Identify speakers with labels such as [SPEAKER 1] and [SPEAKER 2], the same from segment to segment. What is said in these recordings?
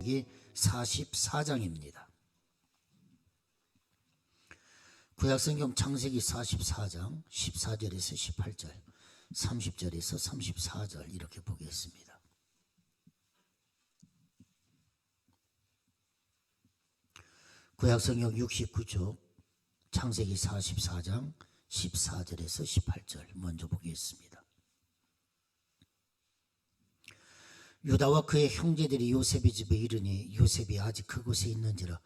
[SPEAKER 1] 이게 44장입니다. 구약성경 창세기 44장 14절에서 18절, 30절에서 34절 이렇게 보겠습니다. 구약성경 69쪽 창세기 44장 14절에서 18절 먼저 보겠습니다. 유다와 그의 형제들이 요셉의 집에 이르니 요셉이 아직 그곳에 있는지라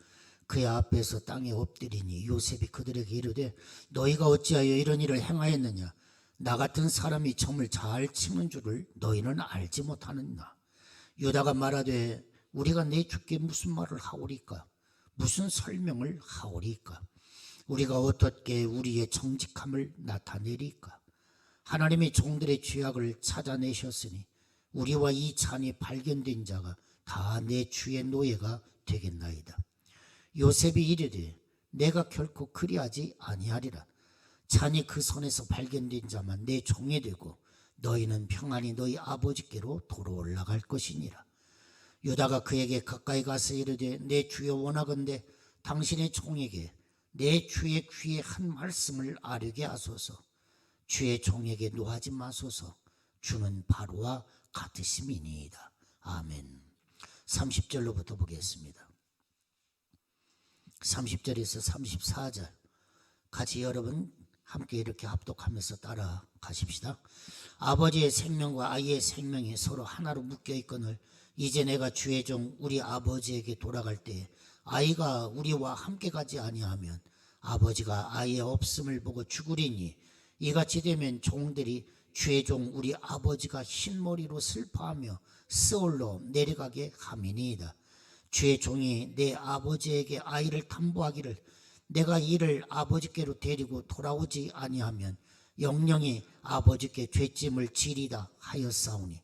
[SPEAKER 1] 그의 앞에서 땅에 엎드리니 요셉이 그들에게 이르되 너희가 어찌하여 이런 일을 행하였느냐? 나 같은 사람이 점을 잘 치는 줄을 너희는 알지 못하느냐? 유다가 말하되 우리가 내 주께 무슨 말을 하오리까? 무슨 설명을 하오리까? 우리가 어떻게 우리의 정직함을 나타내리까? 하나님이 종들의 죄악을 찾아내셨으니 우리와 이 잔이 발견된 자가 다 내 주의 노예가 되겠나이다. 요셉이 이르되 내가 결코 그리하지 아니하리라. 잔이 그 손에서 발견된 자만 내 종이 되고 너희는 평안히 너희 아버지께로 돌아 올라갈 것이니라. 유다가 그에게 가까이 가서 이르되 내 주여 원하건대 당신의 종에게 내 주의 귀에 한 말씀을 아뢰게 하소서. 주의 종에게 노하지 마소서. 주는 바로와 같으심이니이다. 아멘. 30절로부터 보겠습니다. 30절에서 34절 같이 여러분 함께 이렇게 합독하면서 따라 가십시다. 아버지의 생명과 아이의 생명이 서로 하나로 묶여 있거늘 이제 내가 주의 종 우리 아버지에게 돌아갈 때 아이가 우리와 함께 가지 아니하면 아버지가 아이의 없음을 보고 죽으리니 이같이 되면 종들이 주의 종 우리 아버지가 흰머리로 슬퍼하며 스올로 내려가게 함이니이다. 주의 종이 내 아버지에게 아이를 담보하기를 내가 이를 아버지께로 데리고 돌아오지 아니하면 영영이 아버지께 죄짐을 지리다 하였사오니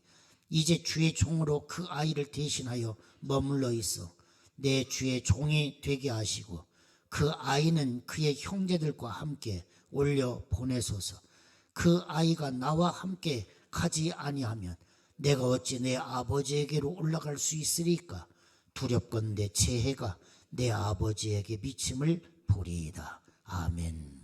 [SPEAKER 1] 이제 주의 종으로 그 아이를 대신하여 머물러 있어 내 주의 종이 되게 하시고 그 아이는 그의 형제들과 함께 올려 보내소서. 그 아이가 나와 함께 가지 아니하면 내가 어찌 내 아버지에게로 올라갈 수 있으리까? 두렵건대 제 해가 내 아버지에게 미침을 보리이다. 아멘.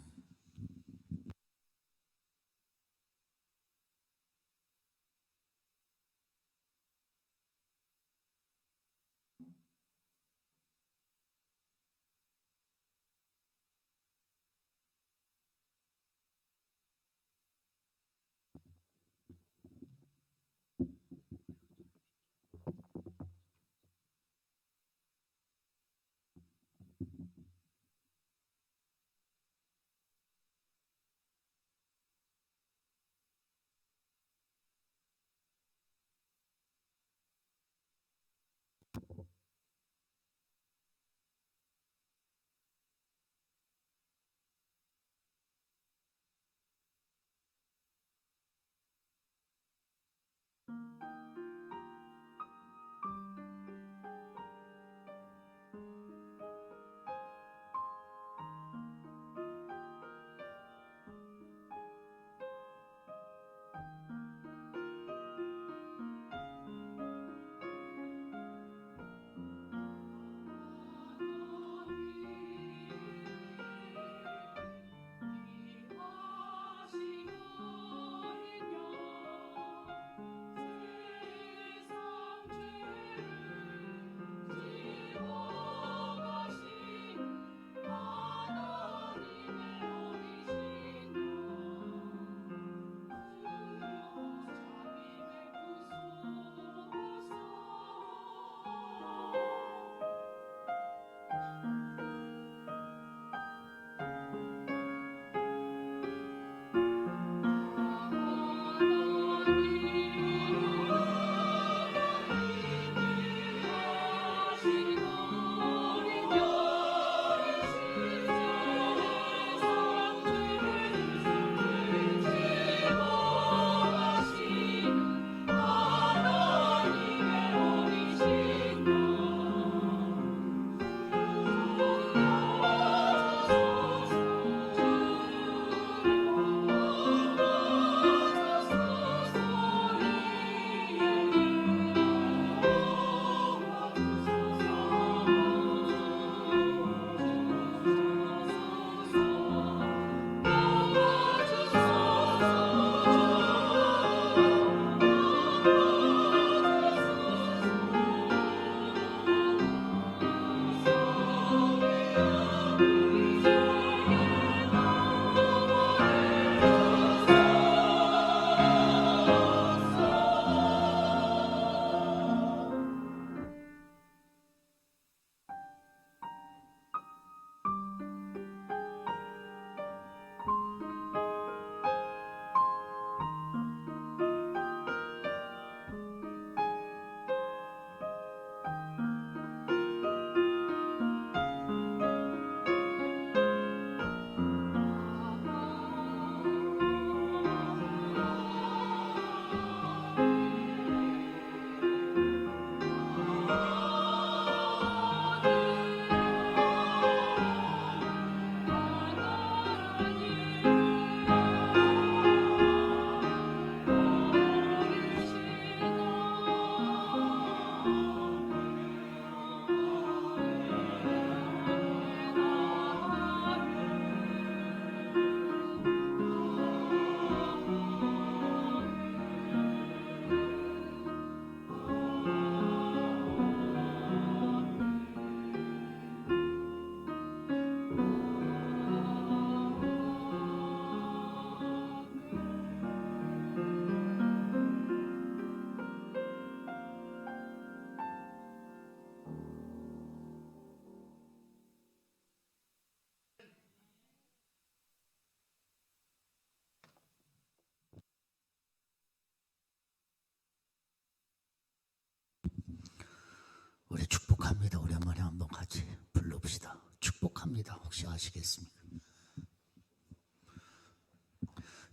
[SPEAKER 1] 우리 축복합니다. 오랜만에 한번 같이 불러봅시다. 축복합니다. 혹시 아시겠습니까?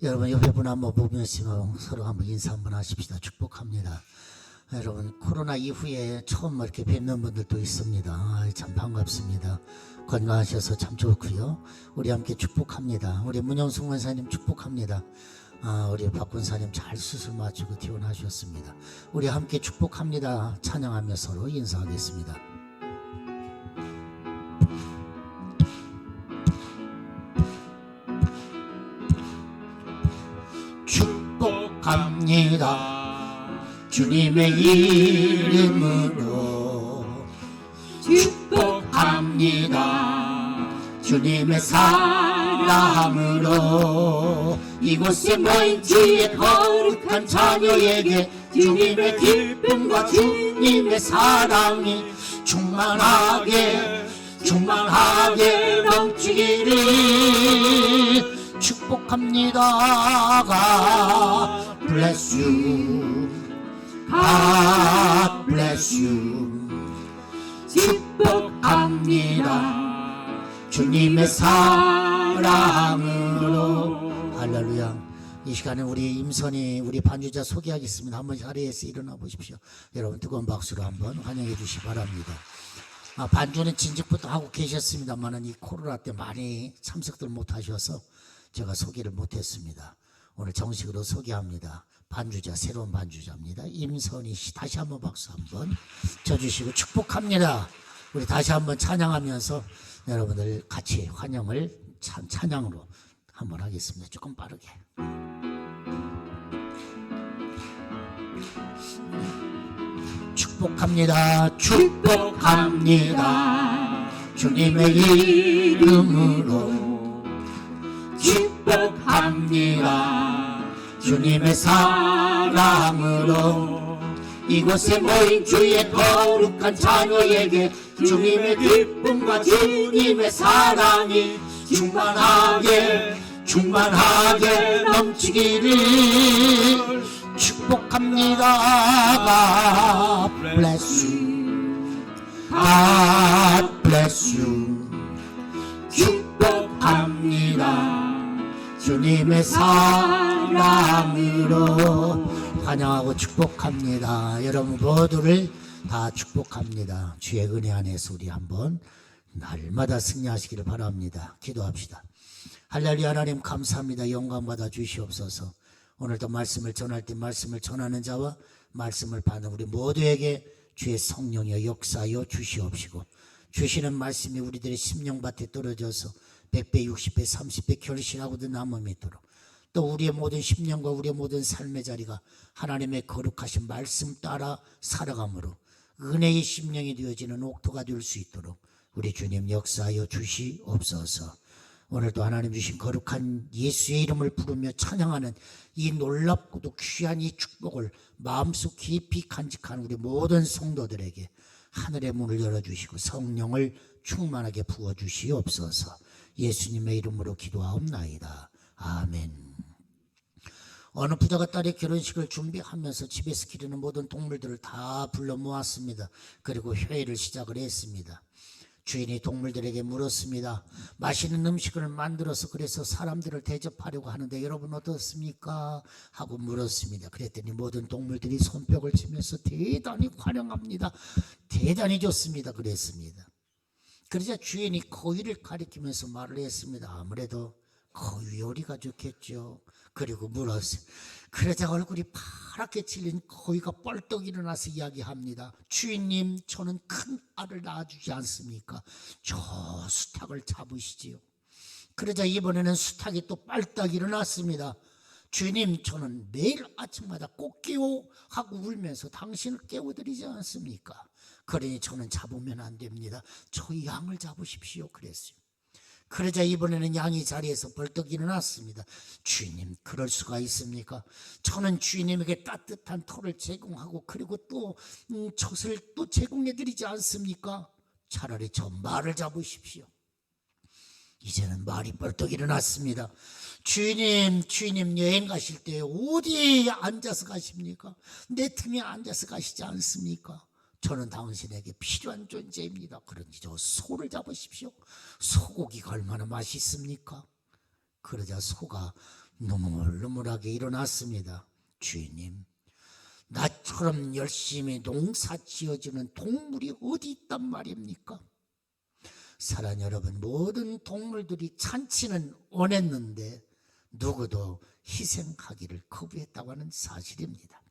[SPEAKER 1] 여러분 옆에 분 한번 보면서 서로 한번 인사 한번 하십시다. 축복합니다. 여러분 코로나 이후에 처음 이렇게 뵙는 분들도 있습니다. 참 반갑습니다. 건강하셔서 참 좋고요. 우리 함께 축복합니다. 우리 문영숙 원사님 축복합니다. 우리 박 권사님 잘 수술 마치고 퇴원하셨습니다. 우리 함께 축복합니다. 찬양하며 서로 인사하겠습니다. 축복합니다. 주님의 이름으로 축복합니다. 주님의 사랑으로 이곳에 모인 주의 거룩한 자녀에게 주님의 기쁨과 주님의 사랑이 충만하게 넘치기를 축복합니다. God bless you. God bless you. 축복합니다. 주님의 사랑으로. 할렐루야. 이 시간에 우리 임선이 우리 반주자 소개하겠습니다. 한번 자리에서 일어나 보십시오. 여러분 뜨거운 박수로 한번 환영해 주시기 바랍니다. 반주는 진즉부터 하고 계셨습니다만 이 코로나 때 많이 참석들 못하셔서 제가 소개를 못했습니다. 오늘 정식으로 소개합니다. 반주자, 새로운 반주자입니다. 임선희 씨, 다시 한번 박수 한번 쳐주시고 축복합니다. 우리 다시 한번 찬양하면서 여러분들 같이 환영을 찬양으로 한번 하겠습니다. 조금 빠르게. 축복합니다. 축복합니다. 주님의 이름으로 축복합니다. 주님의 사랑으로 이곳에 모인 주의 거룩한 자녀에게 주님의 기쁨과 주님의 사랑이 충만하게 넘치기를 축복합니다. God bless you. God bless you. 축복합니다. 주님의 사랑으로 환영하고 축복합니다. 여러분 모두를 다 축복합니다. 주의 은혜 안에서 우리 한번 날마다 승리하시기를 바랍니다. 기도합시다. 할렐루야. 하나님 감사합니다. 영광 받아 주시옵소서. 오늘도 말씀을 전할 때 말씀을 전하는 자와 말씀을 받는 우리 모두에게 주의 성령이여 역사하여 주시옵시고 주시는 말씀이 우리들의 심령밭에 떨어져서 100배, 60배, 30배 결실하고도 남아 있도록 또 우리의 모든 심령과 우리의 모든 삶의 자리가 하나님의 거룩하신 말씀 따라 살아감으로 은혜의 심령이 되어지는 옥토가 될 수 있도록 우리 주님 역사하여 주시옵소서. 오늘도 하나님 주신 거룩한 예수의 이름을 부르며 찬양하는 이 놀랍고도 귀한 이 축복을 마음속 깊이 간직한 우리 모든 성도들에게 하늘의 문을 열어주시고 성령을 충만하게 부어주시옵소서. 예수님의 이름으로 기도하옵나이다. 아멘. 어느 부자가 딸의 결혼식을 준비하면서 집에서 기르는 모든 동물들을 다 불러 모았습니다. 그리고 회의를 시작을 했습니다. 주인이 동물들에게 물었습니다. 맛있는 음식을 만들어서 그래서 사람들을 대접하려고 하는데 여러분 어떻습니까? 하고 물었습니다. 그랬더니 모든 동물들이 손뼉을 치면서 대단히 환영합니다. 대단히 좋습니다. 그랬습니다. 그러자 주인이 거위를 가리키면서 말을 했습니다. 아무래도 거위 요리가 좋겠죠. 그리고 물었어요. 그러자 얼굴이 파랗게 찔린 거위가 뻘떡 일어나서 이야기합니다. 주인님, 저는 큰 알을 낳아주지 않습니까? 저 수탉을 잡으시지요. 그러자 이번에는 수탉이 또 빨딱 일어났습니다. 주님, 저는 매일 아침마다 꼭 깨워 하고 울면서 당신을 깨워드리지 않습니까? 그러니 저는 잡으면 안 됩니다. 저 양을 잡으십시오. 그랬어요. 그러자 이번에는 양이 자리에서 벌떡 일어났습니다. 주인님, 그럴 수가 있습니까? 저는 주인님에게 따뜻한 털을 제공하고 그리고 또 젖을 또 제공해드리지 않습니까? 차라리 저 말을 잡으십시오. 이제는 말이 벌떡 일어났습니다. 주인님 여행 가실 때 어디에 앉아서 가십니까? 내 틈에 앉아서 가시지 않습니까? 저는 당신에게 필요한 존재입니다. 그러니 저 소를 잡으십시오. 소고기가 얼마나 맛있습니까? 그러자 소가 누물누물하게 일어났습니다. 주인님, 나처럼 열심히 농사 지어주는 동물이 어디 있단 말입니까? 사랑 여러분, 모든 동물들이 잔치는 원했는데 누구도 희생하기를 거부했다고 하는 사실입니다.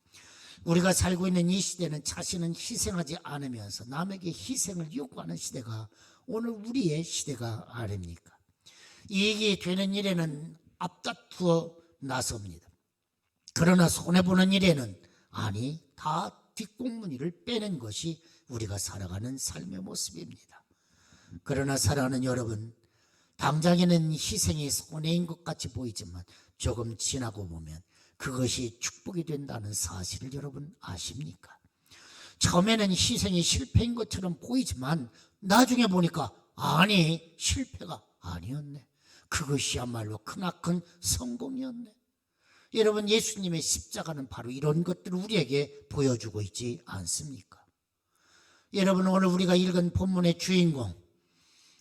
[SPEAKER 1] 우리가 살고 있는 이 시대는 자신은 희생하지 않으면서 남에게 희생을 요구하는 시대가 오늘 우리의 시대가 아닙니까? 이익이 되는 일에는 앞다투어 나섭니다. 그러나 손해보는 일에는 아니, 다 뒷공무니를 빼는 것이 우리가 살아가는 삶의 모습입니다. 그러나 사랑하는 여러분, 당장에는 희생이 손해인 것 같이 보이지만 조금 지나고 보면 그것이 축복이 된다는 사실을 여러분 아십니까? 처음에는 희생이 실패인 것처럼 보이지만 나중에 보니까 아니, 실패가 아니었네. 그것이야말로 크나큰 성공이었네. 여러분, 예수님의 십자가는 바로 이런 것들을 우리에게 보여주고 있지 않습니까? 여러분, 오늘 우리가 읽은 본문의 주인공,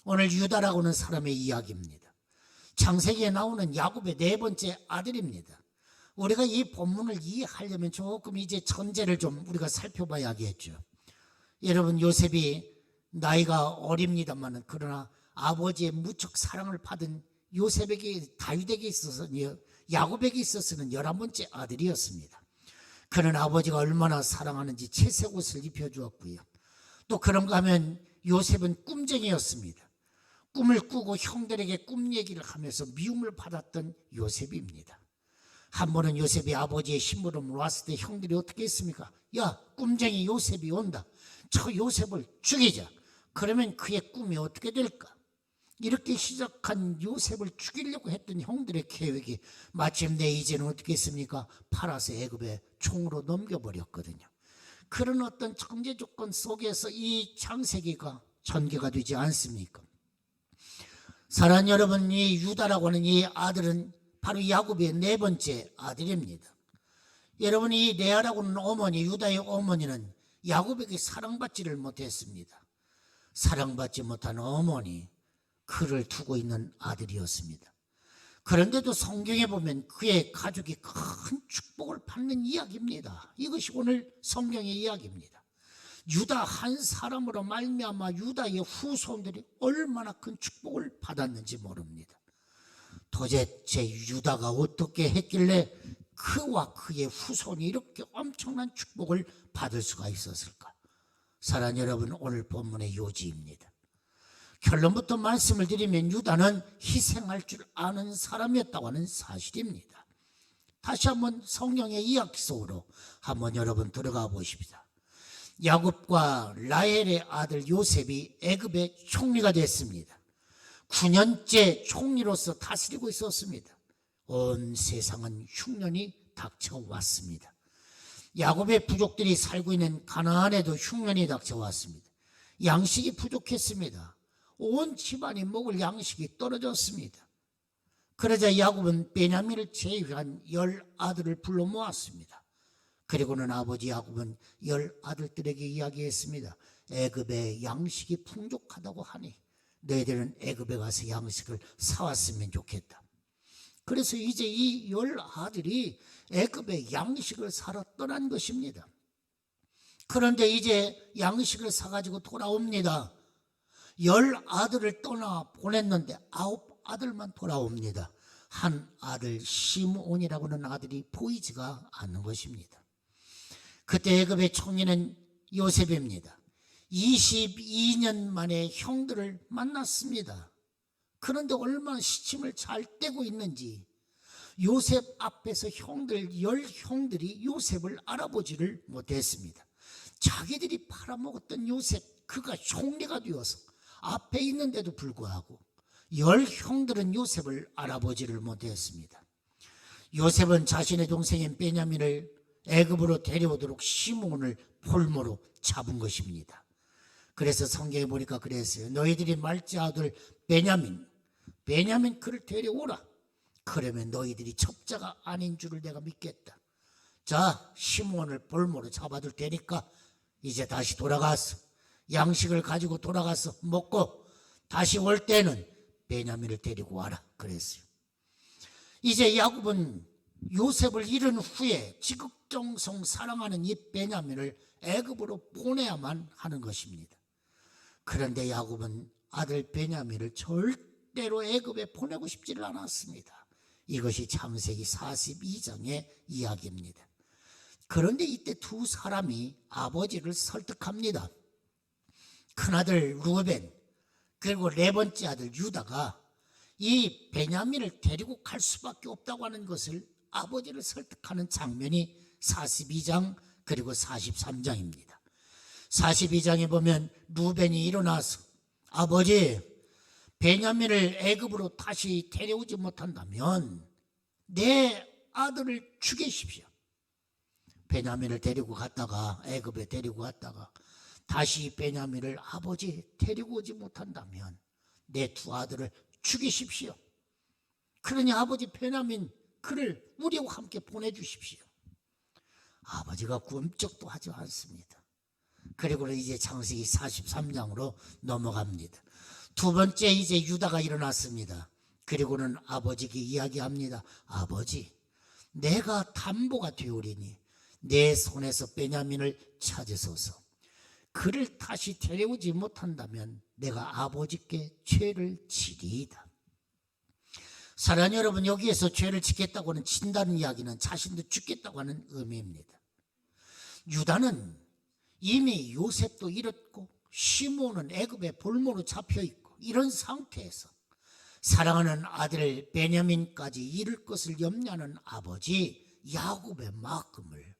[SPEAKER 1] 오늘 유다라고 하는 사람의 이야기입니다. 창세기에 나오는 야곱의 네 번째 아들입니다. 우리가 이 본문을 이해하려면 조금 이제 전제를 좀 우리가 살펴봐야겠죠. 여러분, 요셉이 나이가 어립니다만 그러나 아버지의 무척 사랑을 받은 요셉에게, 다윗에게 있어서는, 야곱에게 있어서는 11번째 아들이었습니다. 그는 아버지가 얼마나 사랑하는지 채색 옷을 입혀주었고요. 또 그런가 하면 요셉은 꿈쟁이였습니다. 꿈을 꾸고 형들에게 꿈 얘기를 하면서 미움을 받았던 요셉입니다. 한 번은 요셉이 아버지의 심부름으로 왔을 때 형들이 어떻게 했습니까? 야, 꿈쟁이 요셉이 온다. 저 요셉을 죽이자. 그러면 그의 꿈이 어떻게 될까? 이렇게 시작한 요셉을 죽이려고 했던 형들의 계획이 마침내 이제는 어떻게 했습니까? 팔아서 애굽에 총으로 넘겨버렸거든요. 그런 어떤 청재 조건 속에서 이 창세기가 전개가 되지 않습니까? 사랑하는 여러분, 이 유다라고 하는 이 아들은 바로 야곱의 네 번째 아들입니다. 여러분, 이 레아라고 하는 어머니, 유다의 어머니는 야곱에게 사랑받지를 못했습니다. 사랑받지 못한 어머니, 그를 두고 있는 아들이었습니다. 그런데도 성경에 보면 그의 가족이 큰 축복을 받는 이야기입니다. 이것이 오늘 성경의 이야기입니다. 유다 한 사람으로 말미암아 유다의 후손들이 얼마나 큰 축복을 받았는지 모릅니다. 도대체 유다가 어떻게 했길래 그와 그의 후손이 이렇게 엄청난 축복을 받을 수가 있었을까? 사랑하는 여러분, 오늘 본문의 요지입니다. 결론부터 말씀을 드리면 유다는 희생할 줄 아는 사람이었다고 하는 사실입니다. 다시 한번 성경의 이야기 속으로 한번 여러분 들어가 보십시다. 야곱과 라헬의 아들 요셉이 애굽의 총리가 됐습니다. 9년째 총리로서 다스리고 있었습니다. 온 세상은 흉년이 닥쳐왔습니다. 야곱의 부족들이 살고 있는 가나안에도 흉년이 닥쳐왔습니다. 양식이 부족했습니다. 온 집안이 먹을 양식이 떨어졌습니다. 그러자 야곱은 베냐민을 제외한 10아들을 불러 모았습니다. 그리고는 아버지 야곱은 10아들들에게 이야기했습니다. 애굽에 양식이 풍족하다고 하니 너희들은 애굽에 가서 양식을 사왔으면 좋겠다. 그래서 이제 이 10아들이 애굽에 양식을 사러 떠난 것입니다. 그런데 이제 양식을 사가지고 돌아옵니다. 10아들을 떠나 보냈는데 9아들만 돌아옵니다. 한 아들 시므온이라고 하는 아들이 보이지가 않는 것입니다. 그때 애굽의 총리는 요셉입니다. 22년 만에 형들을 만났습니다. 그런데 얼마나 시침을 잘 떼고 있는지 요셉 앞에서 형들 10형들이 요셉을 알아보지를 못했습니다. 자기들이 팔아먹었던 요셉, 그가 총리가 되어서 앞에 있는데도 불구하고 10형들은 요셉을 알아보지를 못했습니다. 요셉은 자신의 동생인 베냐민을 애굽으로 데려오도록 시므온을 볼모로 잡은 것입니다. 그래서 성경에 보니까 그랬어요. 너희들이 말째 아들 베냐민 그를 데려오라. 그러면 너희들이 첩자가 아닌 줄을 내가 믿겠다. 자, 시므온을 볼모로 잡아둘 테니까 이제 다시 돌아가서 양식을 가지고 돌아가서 먹고 다시 올 때는 베냐민을 데리고 와라 그랬어요. 이제 야곱은 요셉을 잃은 후에 지극정성 사랑하는 이 베냐민을 애굽으로 보내야만 하는 것입니다. 그런데 야곱은 아들 베냐민을 절대로 애굽에 보내고 싶지를 않았습니다. 이것이 창세기 42장의 이야기입니다. 그런데 이때 두 사람이 아버지를 설득합니다. 큰아들 루벤 그리고 네 번째 아들 유다가 이 베냐민을 데리고 갈 수밖에 없다고 하는 것을 아버지를 설득하는 장면이 42장 그리고 43장입니다. 42장에 보면 루벤이 일어나서 아버지, 베냐민을 애굽으로 다시 데려오지 못한다면 내 아들을 죽이십시오. 베냐민을 데리고 갔다가 애굽에 데리고 갔다가 다시 베냐민을 아버지 데리고 오지 못한다면 내 두 아들을 죽이십시오. 그러니 아버지 베냐민 그를 우리와 함께 보내주십시오. 아버지가 꿈쩍도 하지 않습니다. 그리고는 이제 창세기 43장으로 넘어갑니다. 두 번째 이제 유다가 일어났습니다. 그리고는 아버지께 이야기합니다. 아버지, 내가 담보가 되오리니 내 손에서 베냐민을 찾으소서. 그를 다시 데려오지 못한다면 내가 아버지께 죄를 지리이다. 사랑하는 여러분, 여기에서 죄를 짓겠다고 하는 친다는 이야기는 자신도 죽겠다고 하는 의미입니다. 유다는 이미 요셉도 잃었고 시몬은 애굽의 볼모로 잡혀있고 이런 상태에서 사랑하는 아들 베냐민까지 잃을 것을 염려하는 아버지 야곱의 마음을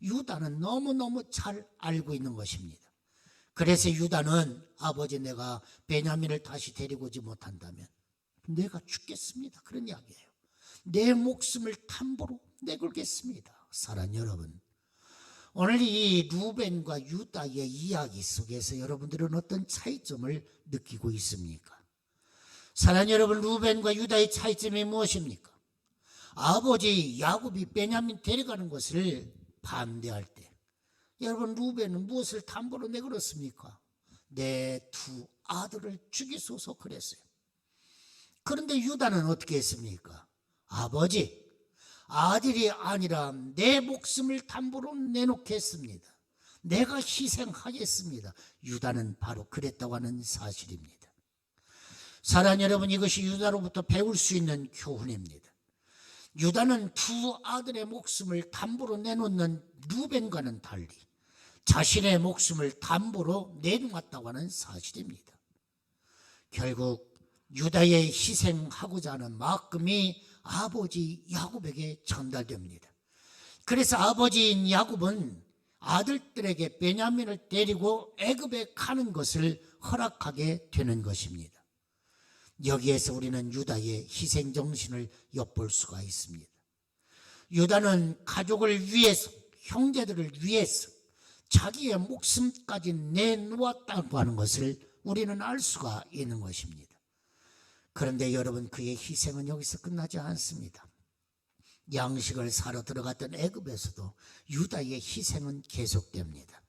[SPEAKER 1] 유다는 너무너무 잘 알고 있는 것입니다. 그래서 유다는 아버지, 내가 베냐민을 다시 데리고 오지 못한다면 내가 죽겠습니다. 그런 이야기예요. 내 목숨을 담보로 내걸겠습니다. 사랑하는 여러분, 오늘 이 루벤과 유다의 이야기 속에서 여러분들은 어떤 차이점을 느끼고 있습니까? 사랑하는 여러분, 루벤과 유다의 차이점이 무엇입니까? 아버지 야곱이 베냐민 데려가는 것을 반대할 때 여러분, 루벤은 무엇을 담보로 내걸었습니까? 내 두 아들을 죽이소서 그랬어요. 그런데 유다는 어떻게 했습니까? 아버지, 아들이 아니라 내 목숨을 담보로 내놓겠습니다. 내가 희생하겠습니다. 유다는 바로 그랬다고 하는 사실입니다. 사랑하는 여러분, 이것이 유다로부터 배울 수 있는 교훈입니다. 유다는 두 아들의 목숨을 담보로 내놓는 루벤과는 달리 자신의 목숨을 담보로 내놓았다고 하는 사실입니다. 결국 유다의 희생하고자 하는 마음이 아버지 야곱에게 전달됩니다. 그래서 아버지인 야곱은 아들들에게 베냐민을 데리고 애굽에 가는 것을 허락하게 되는 것입니다. 여기에서 우리는 유다의 희생정신을 엿볼 수가 있습니다. 유다는 가족을 위해서, 형제들을 위해서 자기의 목숨까지 내놓았다고 하는 것을 우리는 알 수가 있는 것입니다. 그런데 여러분, 그의 희생은 여기서 끝나지 않습니다. 양식을 사러 들어갔던 애굽에서도 유다의 희생은 계속됩니다.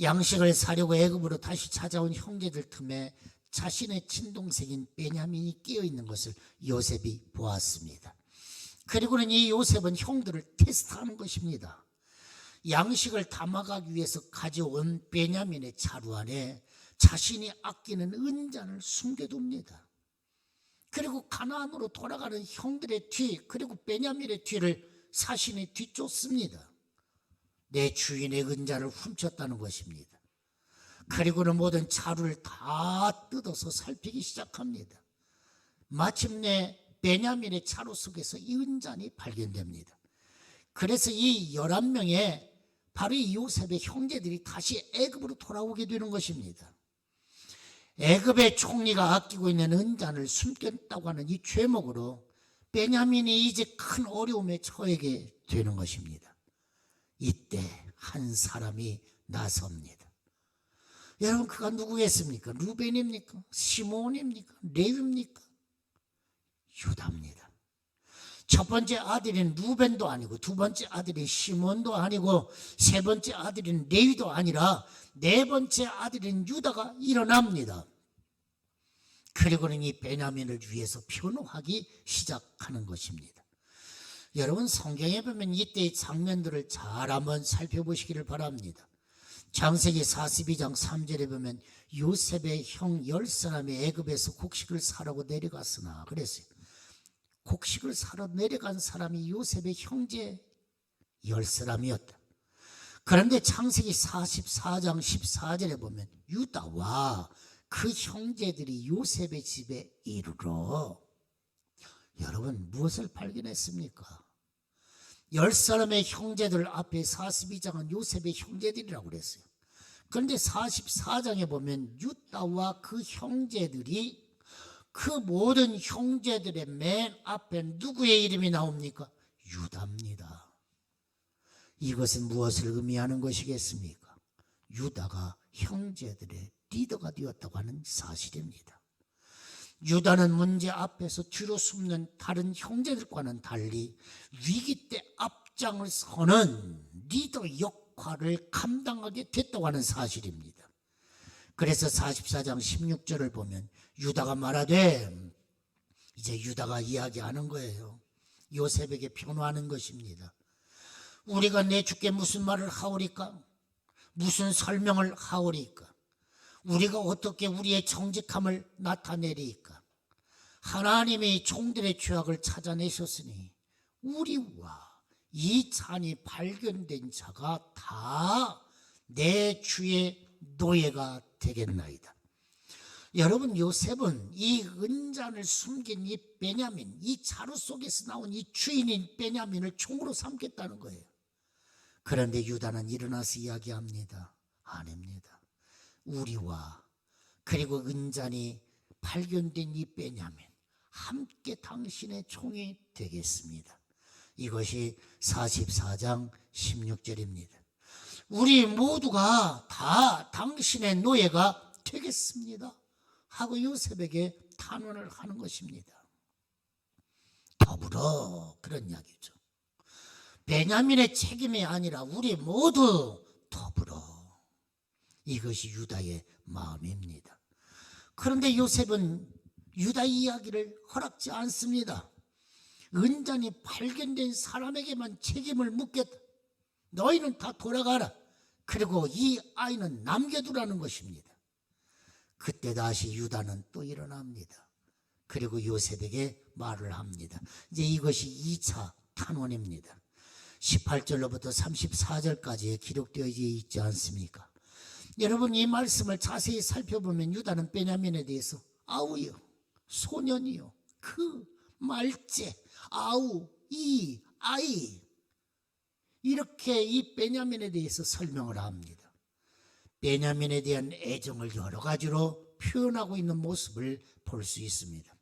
[SPEAKER 1] 양식을 사려고 애굽으로 다시 찾아온 형제들 틈에 자신의 친동생인 베냐민이 끼어있는 것을 요셉이 보았습니다. 그리고는 이 요셉은 형들을 테스트하는 것입니다. 양식을 담아가기 위해서 가져온 베냐민의 자루 안에 자신이 아끼는 은잔을 숨겨둡니다. 그리고 가나안으로 돌아가는 형들의 뒤, 그리고 베냐민의 뒤를 사신이 뒤쫓습니다. 내 주인의 은잔을 훔쳤다는 것입니다. 그리고는 모든 자루를 다 뜯어서 살피기 시작합니다. 마침내 베냐민의 자루 속에서 이 은잔이 발견됩니다. 그래서 이 11명의 바로 이 요셉의 형제들이 다시 애굽으로 돌아오게 되는 것입니다. 애굽의 총리가 아끼고 있는 은잔을 숨겼다고 하는 이 죄목으로 베냐민이 이제 큰 어려움에 처하게 되는 것입니다. 이때 한 사람이 나섭니다. 여러분, 그가 누구겠습니까? 루벤입니까? 시몬입니까? 레위입니까? 유다입니다. 첫 번째 아들인 루벤도 아니고 두 번째 아들인 시몬도 아니고 세 번째 아들인 레위도 아니라 네 번째 아들인 유다가 일어납니다. 그리고는 이 베냐민을 위해서 변호하기 시작하는 것입니다. 여러분, 성경에 보면 이때의 장면들을 잘 한번 살펴보시기를 바랍니다. 창세기 42장 3절에 보면 요셉의 형 10사람이 애굽에서 곡식을 사라고 내려갔으나 그랬어요. 곡식을 사러 내려간 사람이 요셉의 형제 10사람이었다. 그런데 창세기 44장 14절에 보면 유다와 그 형제들이 요셉의 집에 이르러, 여러분 무엇을 발견했습니까? 10사람의 형제들 앞에 42장은 요셉의 형제들이라고 그랬어요. 그런데 44장에 보면 유다와 그 형제들이, 그 모든 형제들의 맨 앞에 누구의 이름이 나옵니까? 유다입니다. 이것은 무엇을 의미하는 것이겠습니까? 유다가 형제들의 리더가 되었다고 하는 사실입니다. 유다는 문제 앞에서 뒤로 숨는 다른 형제들과는 달리 위기 때 앞장을 서는 리더 역할을 감당하게 됐다고 하는 사실입니다. 그래서 44장 16절을 보면 유다가 말하되, 이제 유다가 이야기하는 거예요. 요셉에게 변호하는 것입니다. 우리가 내 주께 무슨 말을 하오리까? 무슨 설명을 하오리까? 우리가 어떻게 우리의 정직함을 나타내리까? 하나님이 종들의 죄악을 찾아내셨으니 우리와 이 잔이 발견된 자가 다 내 주의 노예가 되겠나이다. 여러분, 요셉은 이 은잔을 숨긴 이 베냐민, 이 자루 속에서 나온 이 주인인 베냐민을 총으로 삼겠다는 거예요. 그런데 유다는 일어나서 이야기합니다. 아닙니다. 우리와 그리고 은잔이 발견된 이 베냐민 함께 당신의 총이 되겠습니다. 이것이 44장 16절입니다. 우리 모두가 다 당신의 노예가 되겠습니다 하고 요셉에게 탄원을 하는 것입니다. 더불어 그런 이야기죠. 베냐민의 책임이 아니라 우리 모두 더불어. 이것이 유다의 마음입니다. 그런데 요셉은 유다의 이야기를 허락지 않습니다. 은잔이 발견된 사람에게만 책임을 묻겠다. 너희는 다 돌아가라. 그리고 이 아이는 남겨두라는 것입니다. 그때 다시 유다는 또 일어납니다. 그리고 요셉에게 말을 합니다. 이제 이것이 2차 탄원입니다. 18절로부터 34절까지 기록되어 있지 않습니까? 여러분, 이 말씀을 자세히 살펴보면 유다는 베냐민에 대해서 아우요, 소년이요, 그 말째, 아우, 이 아이, 이렇게 이 베냐민에 대해서 설명을 합니다. 베냐민에 대한 애정을 여러 가지로 표현하고 있는 모습을 볼 수 있습니다.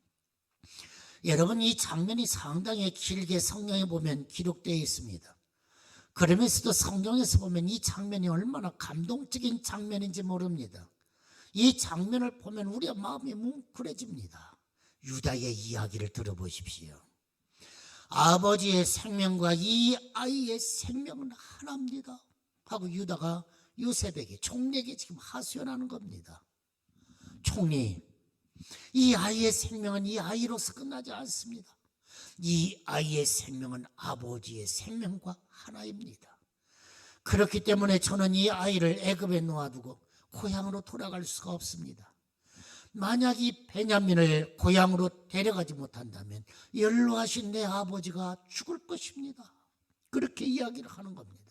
[SPEAKER 1] 여러분, 이 장면이 상당히 길게 성경에 보면 기록되어 있습니다. 그러면서도 성경에서 보면 이 장면이 얼마나 감동적인 장면인지 모릅니다. 이 장면을 보면 우리의 마음이 뭉클해집니다. 유다의 이야기를 들어보십시오. 아버지의 생명과 이 아이의 생명은 하나입니다 하고 유다가 요셉에게, 총리에게 지금 하소연하는 겁니다. 총리, 이 아이의 생명은 이 아이로서 끝나지 않습니다. 이 아이의 생명은 아버지의 생명과 하나입니다. 그렇기 때문에 저는 이 아이를 애굽에 놓아두고 고향으로 돌아갈 수가 없습니다. 만약 이 베냐민을 고향으로 데려가지 못한다면 연로하신 내 아버지가 죽을 것입니다. 그렇게 이야기를 하는 겁니다.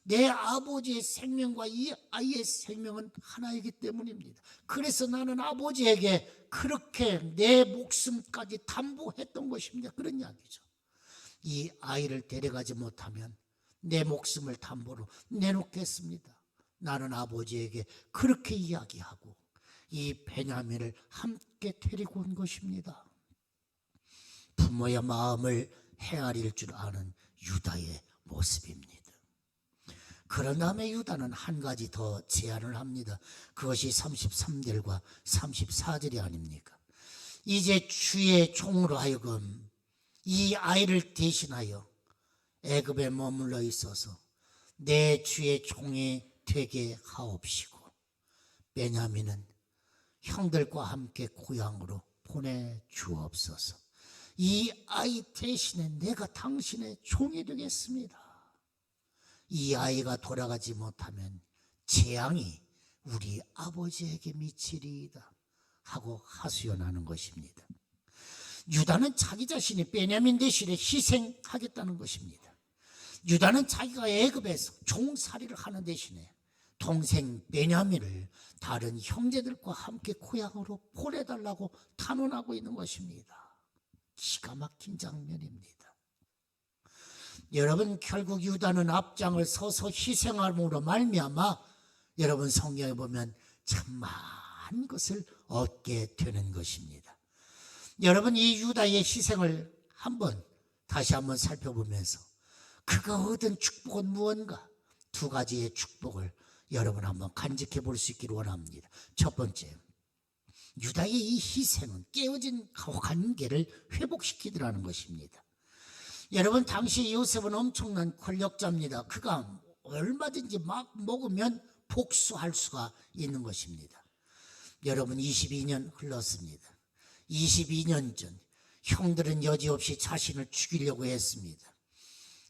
[SPEAKER 1] 내 아버지의 생명과 이 아이의 생명은 하나이기 때문입니다. 그래서 나는 아버지에게 그렇게 내 목숨까지 담보했던 것입니다. 그런 이야기죠. 이 아이를 데려가지 못하면 내 목숨을 담보로 내놓겠습니다. 나는 아버지에게 그렇게 이야기하고 이 베냐민을 함께 데리고 온 것입니다. 부모의 마음을 헤아릴 줄 아는 유다의 모습입니다. 그런 다음에 유다는 한 가지 더 제안을 합니다. 그것이 33절과 34절이 아닙니까? 이제 주의 종으로 하여금 이 아이를 대신하여 애굽에 머물러 있어서 내 주의 종이 되게 하옵시고 베냐민은 형들과 함께 고향으로 보내주옵소서. 이 아이 대신에 내가 당신의 종이 되겠습니다. 이 아이가 돌아가지 못하면 재앙이 우리 아버지에게 미치리이다 하고 하소연하는 것입니다. 유다는 자기 자신이 베냐민 대신에 희생하겠다는 것입니다. 유다는 자기가 애굽에서 종살이를 하는 대신에 동생 베냐민을 다른 형제들과 함께 고향으로 보내달라고 탄원하고 있는 것입니다. 기가 막힌 장면입니다. 여러분, 결국 유다는 앞장을 서서 희생함으로 말미암아 여러분 성경에 보면 참 많은 것을 얻게 되는 것입니다. 여러분, 이 유다의 희생을 다시 한번 살펴보면서 그가 얻은 축복은 무언가? 두 가지의 축복을 여러분 한번 간직해 볼 수 있기를 원합니다. 첫 번째, 유다의 이 희생은 깨어진 관계를 회복시키더라는 것입니다. 여러분, 당시 요셉은 엄청난 권력자입니다. 그가 얼마든지 막 먹으면 복수할 수가 있는 것입니다. 여러분, 22년 흘렀습니다. 22년 전 형들은 여지없이 자신을 죽이려고 했습니다.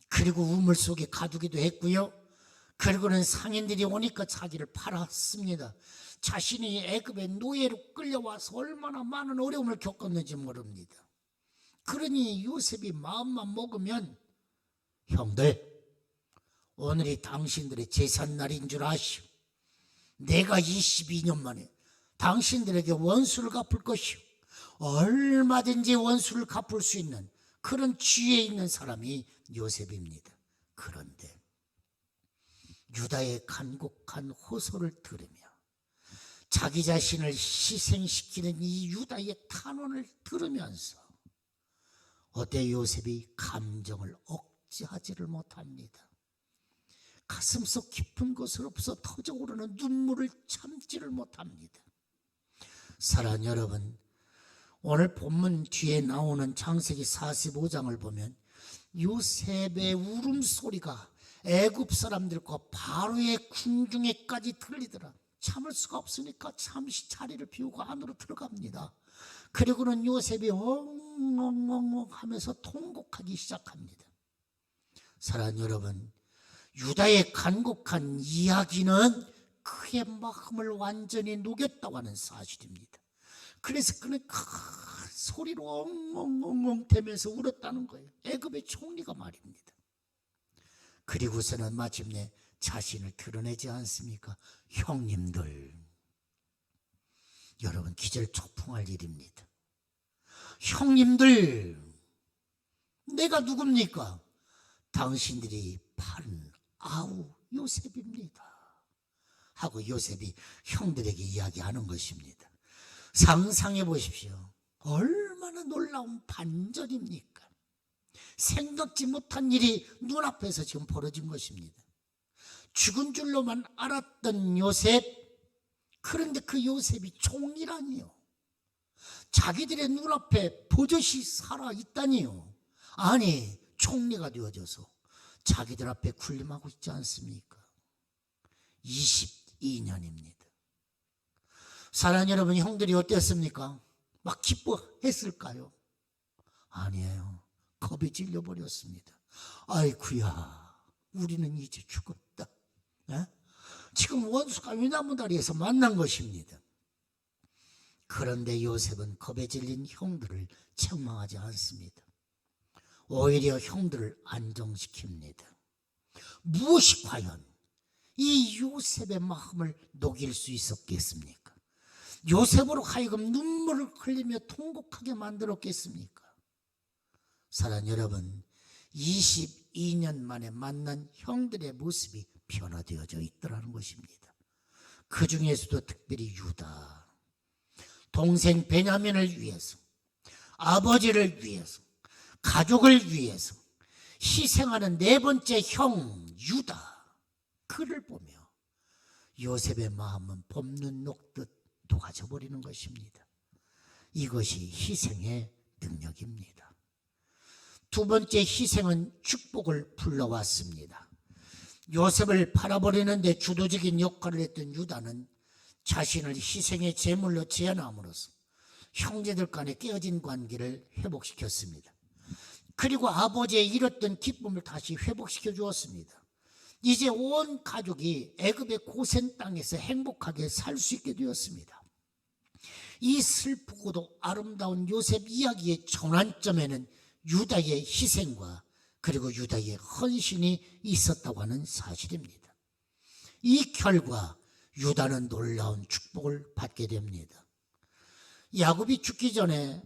[SPEAKER 1] 그리고 우물 속에 가두기도 했고요. 그리고는 상인들이 오니까 자기를 팔았습니다. 자신이 애굽의 노예로 끌려와서 얼마나 많은 어려움을 겪었는지 모릅니다. 그러니 요셉이 마음만 먹으면 형들, 오늘이 당신들의 제삿날인 줄 아시오. 내가 22년 만에 당신들에게 원수를 갚을 것이오. 얼마든지 원수를 갚을 수 있는 그런 지혜 있는 사람이 요셉입니다. 그런데 유다의 간곡한 호소를 들으며 자기 자신을 희생시키는 이 유다의 탄원을 들으면서 어때 요셉이 감정을 억제하지를 못합니다. 가슴속 깊은 곳으로부터 터져오르는 눈물을 참지를 못합니다. 사랑하는 여러분, 오늘 본문 뒤에 나오는 창세기 45장을 보면 요셉의 울음소리가 애굽 사람들과 바로의 궁중에까지 들리더라. 참을 수가 없으니까 잠시 자리를 비우고 안으로 들어갑니다. 그리고는 요셉이 엉엉엉엉 하면서 통곡하기 시작합니다. 사랑하는 여러분, 유다의 간곡한 이야기는 그의 마음을 완전히 녹였다고 하는 사실입니다. 그래서 그는 큰 소리로 엉엉엉엉 대면서 울었다는 거예요. 애굽의 총리가 말입니다. 그리고서는 마침내 자신을 드러내지 않습니까? 형님들, 여러분 기절초풍할 일입니다. 형님들, 내가 누굽니까? 당신들이 파는 아우 요셉입니다 하고 요셉이 형들에게 이야기하는 것입니다. 상상해 보십시오. 얼마나 놀라운 반전입니까? 생각지 못한 일이 눈앞에서 지금 벌어진 것입니다. 죽은 줄로만 알았던 요셉, 그런데 그 요셉이 총리라니요. 자기들의 눈앞에 버젓이 살아있다니요. 아니, 총리가 되어져서 자기들 앞에 군림하고 있지 않습니까? 22년입니다. 사랑하는 여러분, 형들이 어땠습니까? 막 기뻐했을까요? 아니에요. 겁에 질려버렸습니다. 아이쿠야, 우리는 이제 죽었다. 에? 지금 원수가 위나무다리에서 만난 것입니다. 그런데 요셉은 겁에 질린 형들을 책망하지 않습니다. 오히려 형들을 안정시킵니다. 무엇이 과연 이 요셉의 마음을 녹일 수 있었겠습니까? 요셉으로 하여금 눈물을 흘리며 통곡하게 만들었겠습니까? 사랑하는 여러분, 22년 만에 만난 형들의 모습이 변화되어져 있더라는 것입니다. 그 중에서도 특별히 유다, 동생 베냐민을 위해서, 아버지를 위해서, 가족을 위해서 희생하는 네 번째 형 유다, 그를 보며 요셉의 마음은 봄눈 녹듯 녹아져 버리는 것입니다. 이것이 희생의 능력입니다. 두 번째 희생은 축복을 불러왔습니다. 요셉을 팔아버리는데 주도적인 역할을 했던 유다는 자신을 희생의 제물로 제안함으로써 형제들 간의 깨어진 관계를 회복시켰습니다. 그리고 아버지의 잃었던 기쁨을 다시 회복시켜 주었습니다. 이제 온 가족이 애굽의 고센 땅에서 행복하게 살 수 있게 되었습니다. 이 슬프고도 아름다운 요셉 이야기의 전환점에는 유다의 희생과 그리고 유다의 헌신이 있었다고 하는 사실입니다. 이 결과 유다는 놀라운 축복을 받게 됩니다. 야곱이 죽기 전에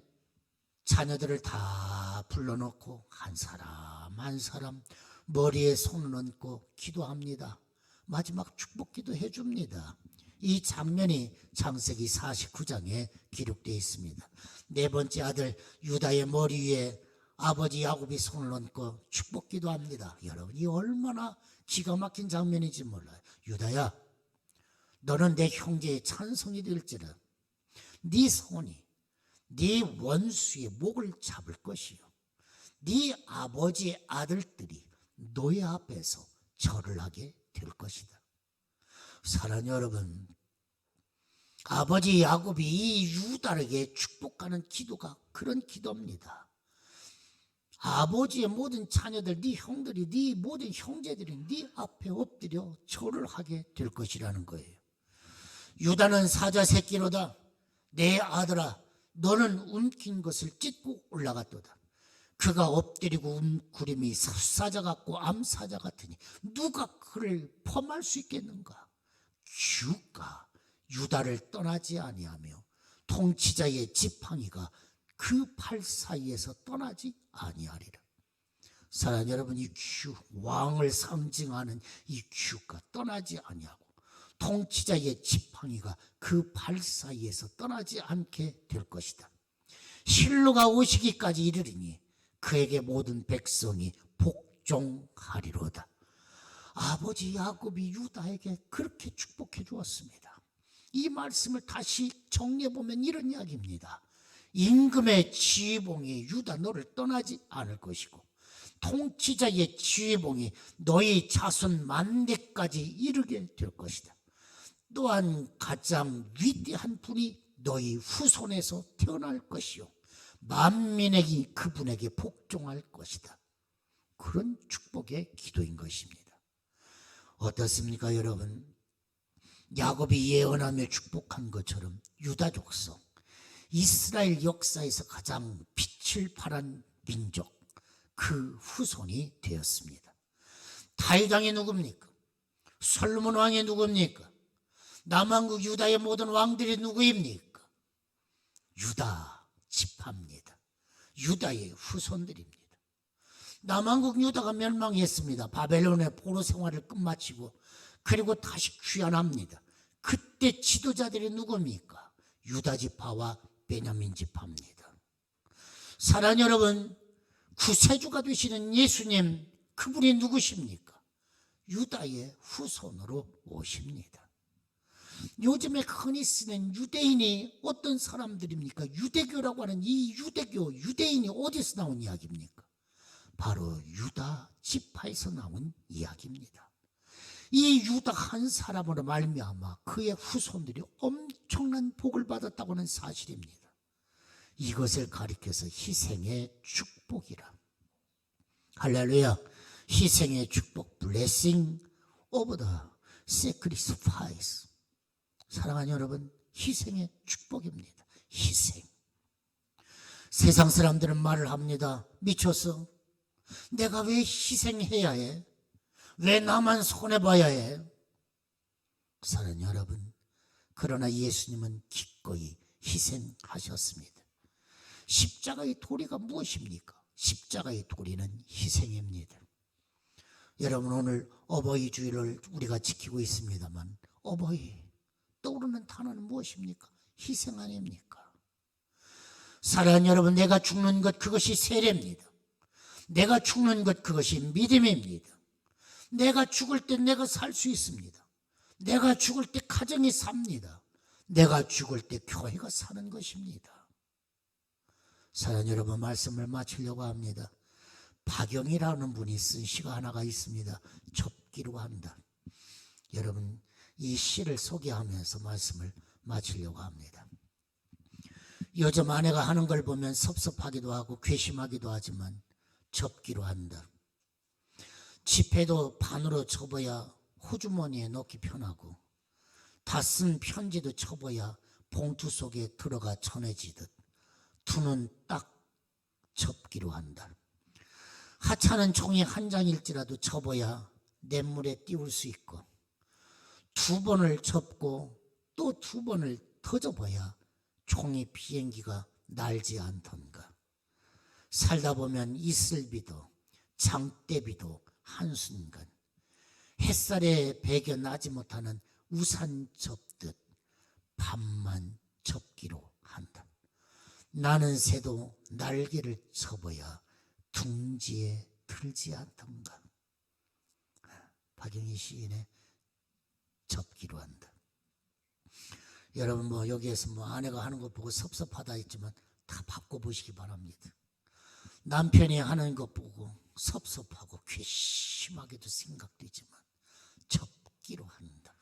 [SPEAKER 1] 자녀들을 다 불러놓고 한 사람 한 사람 머리에 손을 얹고 기도합니다. 마지막 축복 기도 해줍니다. 이 장면이 창세기 49장에 기록되어 있습니다. 네 번째 아들 유다의 머리 위에 아버지 야곱이 손을 얹고 축복 기도합니다. 여러분, 이 얼마나 기가 막힌 장면인지 몰라요. 유다야, 너는 내 형제의 찬송이 될지라 네 손이 네 원수의 목을 잡을 것이요 네 아버지의 아들들이 너의 앞에서 절을 하게 될 것이다. 사랑하는 여러분, 아버지 야곱이 이 유다에게 축복하는 기도가 그런 기도입니다. 아버지의 모든 자녀들, 네 형들이, 네 모든 형제들이 네 앞에 엎드려 절을 하게 될 것이라는 거예요. 유다는 사자 새끼로다. 내 아들아, 너는 움킨 것을 찢고 올라갔도다. 그가 엎드리고 움구림이 사자 같고 암사자 같으니 누가 그를 범할 수 있겠는가? 주가 유다를 떠나지 아니하며 통치자의 지팡이가 그 팔 사이에서 떠나지 아니하리라. 사랑하는 여러분, 이 주, 왕을 상징하는 이 주가 떠나지 아니하고 통치자의 지팡이가 그 팔 사이에서 떠나지 않게 될 것이다. 실로가 오시기까지 이르리니 그에게 모든 백성이 복종하리로다. 아버지 야곱이 유다에게 그렇게 축복해 주었습니다. 이 말씀을 다시 정리해보면 이런 이야기입니다. 임금의 지휘봉이 유다 너를 떠나지 않을 것이고 통치자의 지휘봉이 너희 자손 만대까지 이르게 될 것이다. 또한 가장 위대한 분이 너희 후손에서 태어날 것이요 만민에게 그분에게 복종할 것이다. 그런 축복의 기도인 것입니다. 어떻습니까 여러분? 야곱이 예언하며 축복한 것처럼 유다 족속, 이스라엘 역사에서 가장 빛을 발한 민족, 그 후손이 되었습니다. 다윗 왕이 누굽니까? 솔로몬 왕이 누굽니까? 남왕국 유다의 모든 왕들이 누구입니까? 유다 지파입니다. 유다의 후손들입니다. 남왕국 유다가 멸망했습니다. 바벨론의 포로 생활을 끝마치고 그리고 다시 귀환합니다. 그때 지도자들이 누굽니까? 유다 지파와 베냐민 지파입니다. 사랑하는 여러분, 구세주가 되시는 예수님, 그분이 누구십니까? 유다의 후손으로 오십니다. 요즘에 흔히 쓰는 유대인이 어떤 사람들입니까? 유대교라고 하는 이 유대교, 유대인이 어디서 나온 이야기입니까? 바로 유다 지파에서 나온 이야기입니다. 이 유다 한 사람으로 말미암아 그의 후손들이 엄청난 복을 받았다고 하는 사실입니다. 이것을 가리켜서 희생의 축복이라. 할렐루야. 희생의 축복, blessing of the sacrifice. 사랑하는 여러분, 희생의 축복입니다. 희생. 세상 사람들은 말을 합니다. 미쳤어? 내가 왜 희생해야 해? 왜 나만 손해봐야 해? 사랑하는 여러분, 그러나 예수님은 기꺼이 희생하셨습니다. 십자가의 도리가 무엇입니까? 십자가의 도리는 희생입니다. 여러분, 오늘 어버이 주일을 우리가 지키고 있습니다만 어버이 떠오르는 단어는 무엇입니까? 희생 아닙니까? 사랑하는 여러분, 내가 죽는 것 그것이 세례입니다. 내가 죽는 것 그것이 믿음입니다. 내가 죽을 때 내가 살 수 있습니다. 내가 죽을 때 가정이 삽니다. 내가 죽을 때 교회가 사는 것입니다. 사랑하는 여러분, 말씀을 마치려고 합니다. 박영이라는 분이 쓴 시가 하나가 있습니다. 접기로 한다. 여러분, 이 시를 소개하면서 말씀을 마치려고 합니다. 요즘 아내가 하는 걸 보면 섭섭하기도 하고 괘씸하기도 하지만 접기로 한다. 지폐도 반으로 접어야 호주머니에 넣기 편하고 다 쓴 편지도 접어야 봉투 속에 들어가 전해지듯 두는 딱 접기로 한다. 하찮은 종이 한 장일지라도 접어야 냇물에 띄울 수 있고 두 번을 접고 또 두 번을 더 접어야 종이 비행기가 날지 않던가. 살다 보면 이슬비도 장대비도 한순간 햇살에 배겨 나지 못하는 우산 접듯 밤만 접기로 한다. 나는 새도 날개를 접어야 둥지에 들지 않던가. 박영희 시인의 접기로 한다. 여러분 여기에서 아내가 하는 거 보고 섭섭하다 했지만 다 바꿔보시기 바랍니다. 남편이 하는 것 보고 섭섭하고 괘씸하게도 생각되지만 접기로 한다.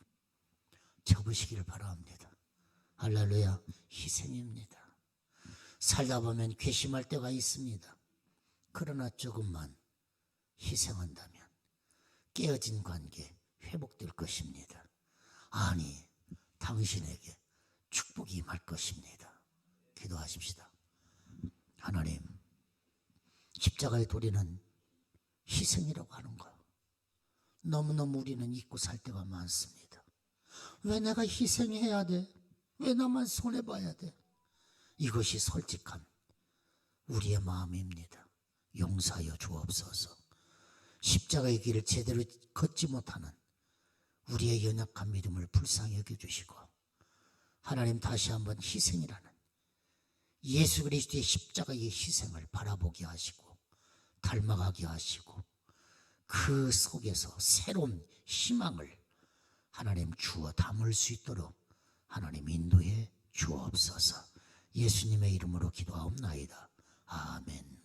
[SPEAKER 1] 접으시기를 바랍니다. 할렐루야. 희생입니다. 살다 보면 괘씸할 때가 있습니다. 그러나 조금만 희생한다면 깨어진 관계 회복될 것입니다. 아니, 당신에게 축복이 임할 것입니다. 기도하십시다. 하나님, 십자가의 도리는 희생이라고 하는 거 너무너무 우리는 잊고 살 때가 많습니다. 왜 내가 희생해야 돼? 왜 나만 손해봐야 돼? 이것이 솔직한 우리의 마음입니다. 용서하여 주옵소서. 십자가의 길을 제대로 걷지 못하는 우리의 연약한 믿음을 불쌍히 여겨주시고 하나님 다시 한번 희생이라는 예수 그리스도의 십자가의 희생을 바라보게 하시고 닮아가게 하시고 그 속에서 새로운 희망을 하나님 주어 담을 수 있도록 하나님 인도해 주옵소서. 예수님의 이름으로 기도하옵나이다. 아멘.